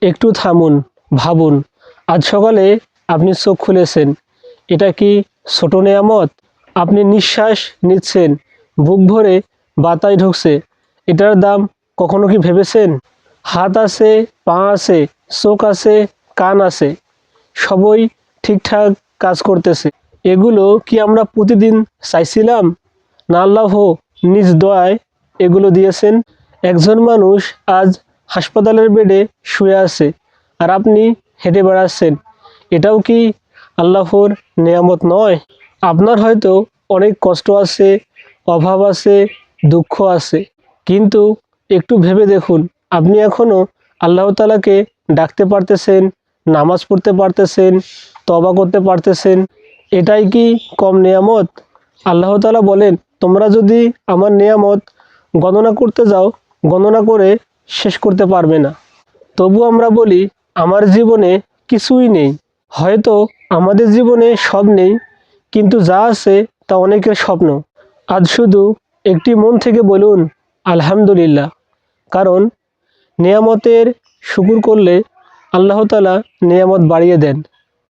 একটু থামুন, ভাবুন। আজ সকালে আপনি চোখ খুলেছেন, এটা কি ছোট নেয়ামত? আপনি নিঃশ্বাস নিচ্ছেন, বুক ভরে বাতাস ঢুকছে, এটার দাম কখনো কি ভেবেছেন? হাত আছে, পা আছে, চোখ আছে, কান আছে, সবই ঠিকঠাক কাজ করতেছে। এগুলো কি আমরা প্রতিদিন চাইছিলাম, না আল্লাহ নিজ দয়ায় এগুলো দিয়েছেন? একজন মানুষ আজ হাসপাতালের বেডে শুয়ে আছে, আর আপনি হেঁটে বেড়াচ্ছেন। এটাও কি আল্লাহর নেয়ামত নয়? আপনার হয়তো অনেক কষ্ট আছে, অভাব আছে, দুঃখ আছে, কিন্তু একটু ভেবে দেখুন, আপনি এখনও আল্লাহ তাআলাকে ডাকতে পারতেছেন, নামাজ পড়তে পারতেছেন, তওবা করতে পারতেছেন। এটাই কি কম নেয়ামত? আল্লাহ তাআলা বলেন, তোমরা যদি আমার নেয়ামত গণনা করতে যাও, গণনা করে শেষ করতে পারবে না। তবু আমরা বলি আমার জীবনে কিছুই নেই। হয়তো আমাদের জীবনে সব নেই, কিন্তু যা আছে তা অনেকের স্বপ্ন। আজ শুধু একটি মন থেকে বলুন আলহামদুলিল্লাহ, কারণ নেয়ামতের শুকর করলে আল্লাহ তাআলা নেয়ামত বাড়িয়ে দেন।